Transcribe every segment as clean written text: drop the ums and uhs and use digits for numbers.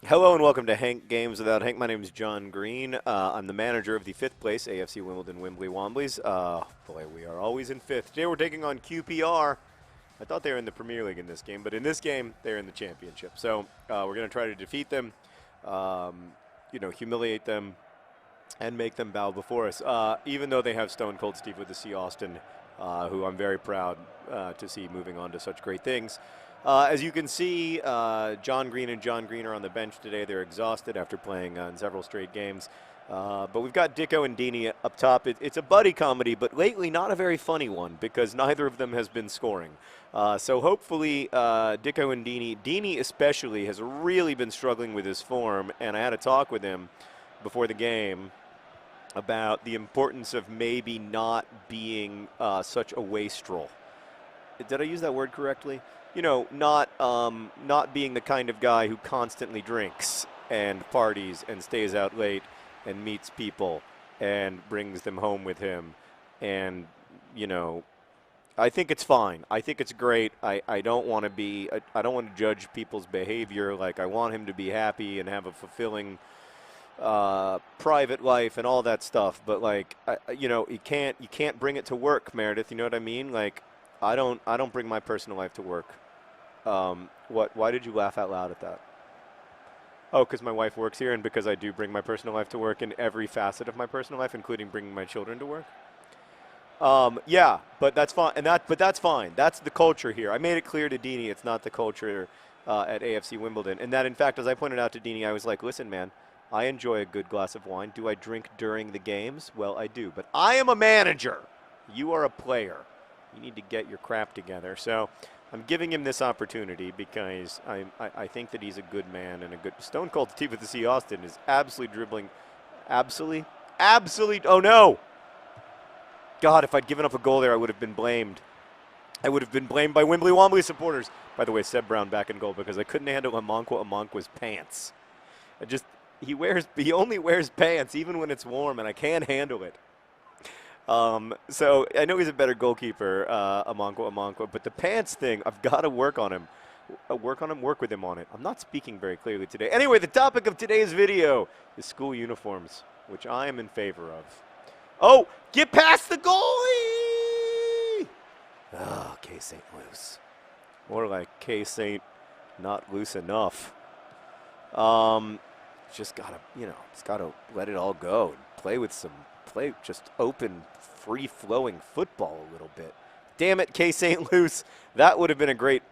Hello and welcome to Hank Games Without Hank. My name is John Green. I'm the manager of the fifth place AFC Wimbledon Wimbly Womblys. Boy, we are always in fifth. Today we're taking on QPR. I thought they were in the Premier League in this game, but in this game they're in the Championship. So we're going to try to defeat them, humiliate them, and make them bow before us. Even though they have Stone Cold Steve with the C. Austin, who I'm very proud to see moving on to such great things. As you can see, John Green and John Green are on the bench today. They're exhausted after playing in several straight games. But we've got Dicko and Dini up top. It's a buddy comedy, but lately not a very funny one because neither of them has been scoring. So hopefully Dicko and Dini especially, has really been struggling with his form. And I had a talk with him before the game about the importance of maybe not being such a wastrel. Did I use that word correctly? Not being the kind of guy who constantly drinks and parties and stays out late and meets people and brings them home with him. And, I think it's fine. I think it's great. I don't want to judge people's behavior. Like, I want him to be happy and have a fulfilling private life and all that stuff. But, like, you can't bring it to work, Meredith. You know what I mean? Like, I don't bring my personal life to work. Why did you laugh out loud at that? Oh, because my wife works here and because I do bring my personal life to work in every facet of my personal life, including bringing my children to work. Yeah, but that's fine. But that's fine. That's the culture here. I made it clear to Dini it's not the culture at AFC Wimbledon. And that, in fact, as I pointed out to Dini, I was like, listen, man, I enjoy a good glass of wine. Do I drink during the games? Well, I do. But I am a manager. You are a player. You need to get your crap together. So I'm giving him this opportunity because I think that he's a good man and a good Stone Cold Steve with the C. Austin is absolutely dribbling. Absolutely. Oh, no. God, if I'd given up a goal there, I would have been blamed. I would have been blamed by Wombly supporters. By the way, Seb Brown back in goal because I couldn't handle Amankwa's pants. He only wears pants even when it's warm, and I can't handle it. So I know he's a better goalkeeper, Amankwa, but the pants thing, I've got to work on him. Work with him on it. I'm not speaking very clearly today. Anyway, the topic of today's video is school uniforms, which I am in favor of. Oh, get past the goalie! Oh, Case ain't loose. More like Case ain't not loose enough. Just gotta, just gotta let it all go and play just open, free-flowing football a little bit. Damn it, Case ain't loose. That would have been a great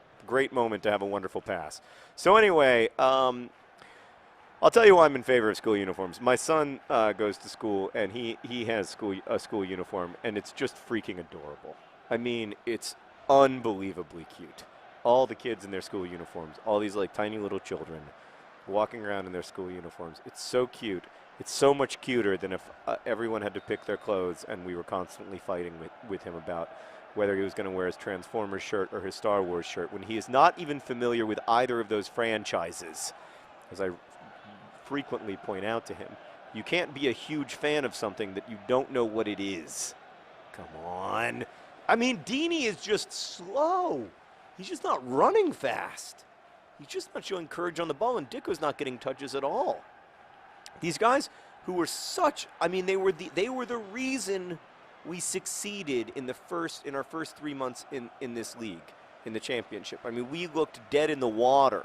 moment to have a wonderful pass. So anyway, I'll tell you why I'm in favor of school uniforms. My son goes to school, and he has a school uniform, and it's just freaking adorable. I mean, it's unbelievably cute. All the kids in their school uniforms, all these like tiny little children walking around in their school uniforms. It's so cute. It's so much cuter than if everyone had to pick their clothes and we were constantly fighting with him about whether he was going to wear his Transformers shirt or his Star Wars shirt when he is not even familiar with either of those franchises. As I frequently point out to him, you can't be a huge fan of something that you don't know what it is. Come on. I mean, Dini is just slow. He's just not running fast. He's just not showing courage on the ball, and Dicko's not getting touches at all. These guys who were they were the reason we succeeded in our first 3 months in this league, in the championship. I mean, we looked dead in the water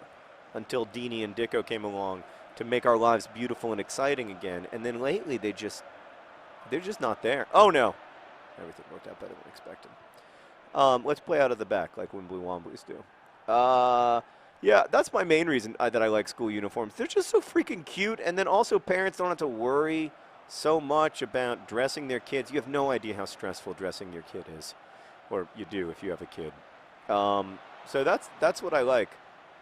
until Dini and Dicko came along to make our lives beautiful and exciting again. And then lately they're just not there. Oh no. Everything worked out better than expected. Let's play out of the back like Womblys do. Yeah, that's my main reason that I like school uniforms. They're just so freaking cute, and then also parents don't have to worry so much about dressing their kids. You have no idea how stressful dressing your kid is, or you do if you have a kid. So that's what I like.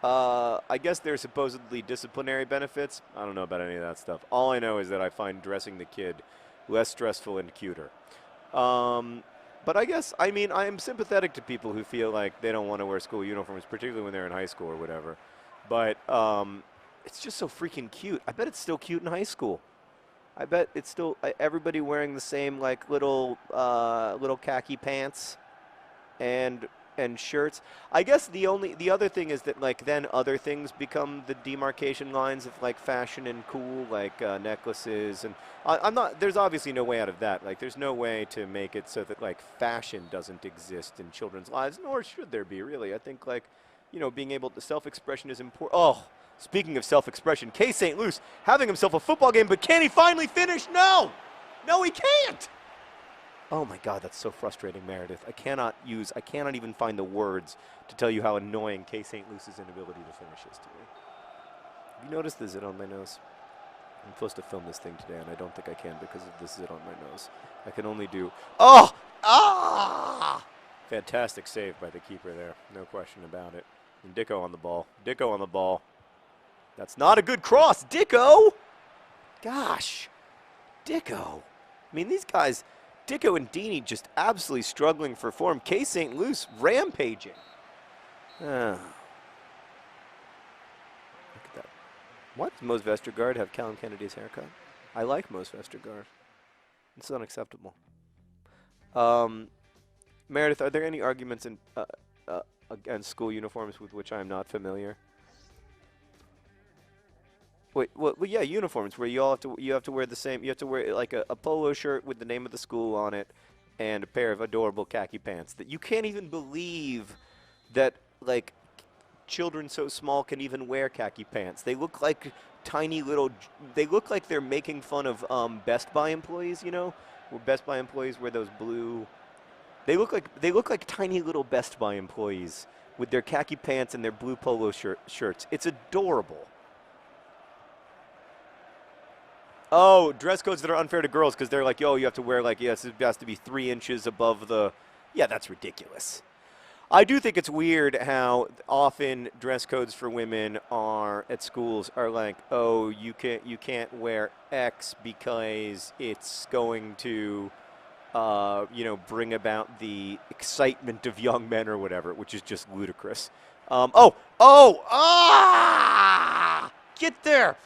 I guess there's supposedly disciplinary benefits. I don't know about any of that stuff. All I know is that I find dressing the kid less stressful and cuter. But I guess, I am sympathetic to people who feel like they don't want to wear school uniforms, particularly when they're in high school or whatever. But it's just so freaking cute. I bet it's still cute in high school. I bet it's still everybody wearing the same like little khaki pants and and shirts. I guess the other thing is that like then other things become the demarcation lines of like fashion and cool, like necklaces, and I'm not. There's obviously no way out of that. Like there's no way to make it so that like fashion doesn't exist in children's lives, nor should there be really. I think like, you know, being able to self-expression is important. Oh, speaking of self-expression, K. St. Louis having himself a football game, but can he finally finish? No, no, he can't. Oh my God, that's so frustrating, Meredith. I cannot even find the words to tell you how annoying K. St. Louis's inability to finish is to me. Have you noticed the zit on my nose? I'm supposed to film this thing today, and I don't think I can because of this zit on my nose. I can only do, oh, ah! Fantastic save by the keeper there, no question about it. And Dicko on the ball. Dicko on the ball. That's not a good cross, Dicko! Gosh, Dicko. I mean, these guys, Dicko and Dini just absolutely struggling for form. K. St. Louis rampaging. Look at that. What? Does Mose Vestergaard have Callum Kennedy's haircut? I like Mose Vestergaard. It's unacceptable. Meredith, are there any arguments in against school uniforms with which I am not familiar? Wait, well, yeah, uniforms where you have to wear the same. You have to wear like a polo shirt with the name of the school on it, and a pair of adorable khaki pants. That you can't even believe that like children so small can even wear khaki pants. They look like tiny little. They look like they're making fun of Best Buy employees. You know, where Best Buy employees wear those blue. They look like tiny little Best Buy employees with their khaki pants and their blue polo shirts. It's adorable. Oh, dress codes that are unfair to girls because they're like, yo, you have to wear like, yes, it has to be 3 inches above the. Yeah, that's ridiculous. I do think it's weird how often dress codes for women are at schools are like, oh, you can't wear X because it's going to, you know, bring about the excitement of young men or whatever, which is just ludicrous. Get there!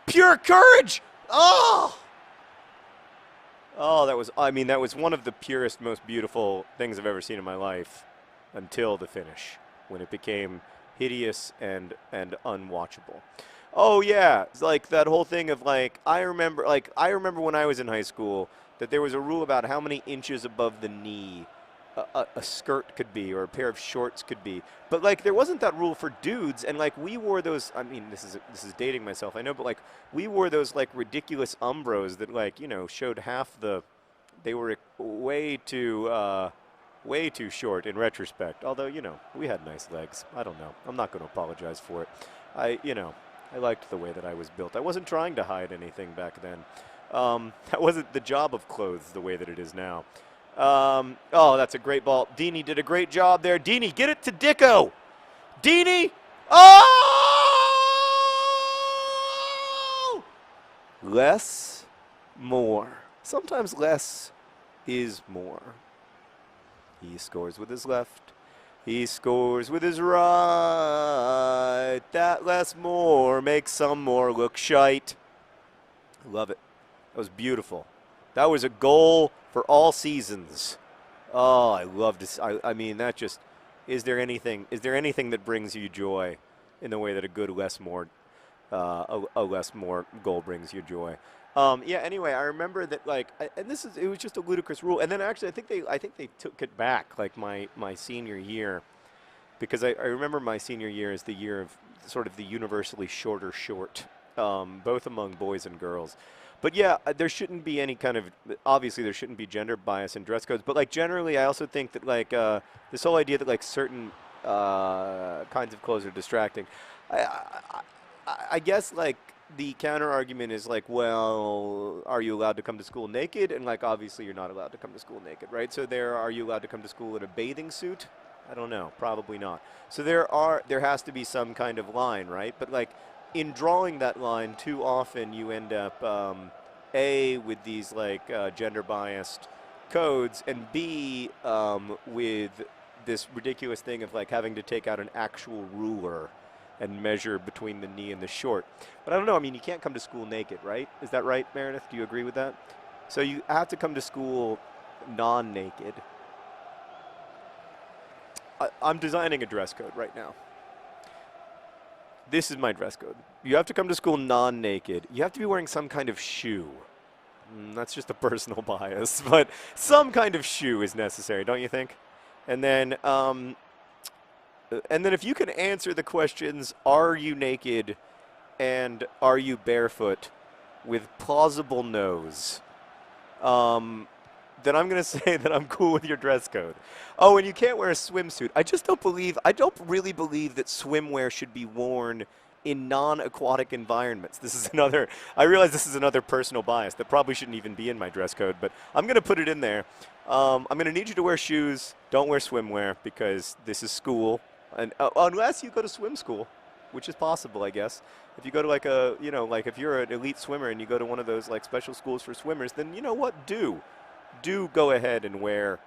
Pure courage! Oh, that was one of the purest, most beautiful things I've ever seen in my life until the finish, when it became hideous and unwatchable. Oh yeah, it's like that whole thing of like I remember when I was in high school that there was a rule about how many inches above the knee a skirt could be or a pair of shorts could be, but like there wasn't that rule for dudes, and like we wore those. I mean, this is dating myself, I know, but like we wore those like ridiculous Umbros that like, you know, showed half the. They were way too short in retrospect. Although, you know, we had nice legs. I don't know. I'm not going to apologize for it. I liked the way that I was built. I wasn't trying to hide anything back then. That wasn't the job of clothes the way that it is now. Oh, that's a great ball. Dini did a great job there. Dini, get it to Dicko. Dini. Oh! Less, more. Sometimes less is more. He scores with his left. He scores with his right. That less more makes some more look shite. Love it. That was beautiful. That was a goal for all seasons. Oh, I love this. I mean, that just, is there anything that brings you joy in the way that a good less more, a less more goal brings you joy? Yeah. Anyway, I remember that like, it was just a ludicrous rule. And then actually, I think they took it back like my senior year, because I remember my senior year as the year of sort of the universally shorter short, both among boys and girls. But yeah, there shouldn't be any kind of, obviously there shouldn't be gender bias in dress codes, but like generally I also think that like this whole idea that like certain kinds of clothes are distracting. I guess like the counter argument is like, well, are you allowed to come to school naked? And like obviously you're not allowed to come to school naked, right? So are you allowed to come to school in a bathing suit? I don't know, probably not. So there has to be some kind of line, right? But like, in drawing that line, too often you end up, A, with these like gender-biased codes, and B, with this ridiculous thing of like having to take out an actual ruler and measure between the knee and the short. But I don't know, I mean, you can't come to school naked, right? Is that right, Meredith? Do you agree with that? So you have to come to school non-naked. I'm designing a dress code right now. This is my dress code. You have to come to school non-naked. You have to be wearing some kind of shoe. That's just a personal bias, but some kind of shoe is necessary, don't you think? And then if you can answer the questions, are you naked and are you barefoot with plausible no's, then I'm going to say that I'm cool with your dress code. Oh, and you can't wear a swimsuit. I don't really believe that swimwear should be worn in non-aquatic environments. I realize this is another personal bias that probably shouldn't even be in my dress code, but I'm going to put it in there. I'm going to need you to wear shoes. Don't wear swimwear because this is school. And unless you go to swim school, which is possible, I guess. If you go to like if you're an elite swimmer and you go to one of those like special schools for swimmers, then you know what? Do go ahead and wear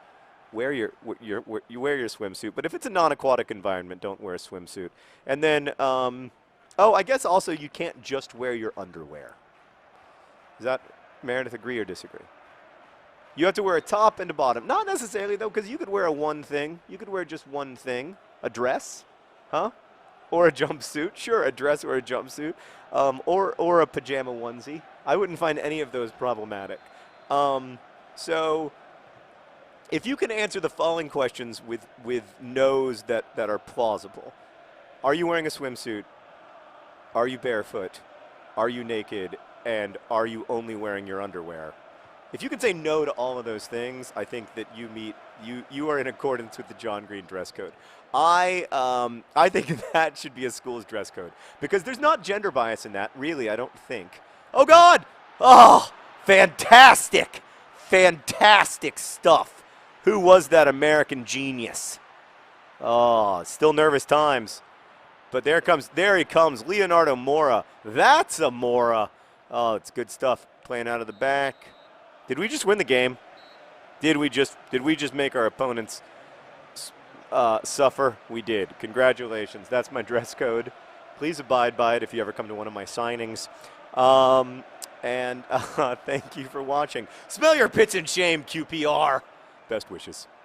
your swimsuit. But if it's a non-aquatic environment, don't wear a swimsuit. And then, I guess also you can't just wear your underwear. Does that Meredith agree or disagree? You have to wear a top and a bottom. Not necessarily though, because you could wear one thing. You could wear just one thing. A dress, huh? Or a jumpsuit. Sure, a dress or a jumpsuit. Or a pajama onesie. I wouldn't find any of those problematic. So if you can answer the following questions with no's that are plausible. Are you wearing a swimsuit? Are you barefoot? Are you naked? And are you only wearing your underwear? If you can say no to all of those things, I think that you are in accordance with the John Green dress code. I think that should be a school's dress code because there's not gender bias in that, really, I don't think. Oh, God! Oh, fantastic! Fantastic stuff. Who was that American genius? Oh, still nervous times. But there he comes, Leonardo Mora. That's a Mora. Oh, it's good stuff. Playing out of the back. Did we just win the game? Did we just make our opponents suffer? We did. Congratulations. That's my dress code. Please abide by it if you ever come to one of my signings. Thank you for watching. Smell your pits and shame, QPR. Best wishes.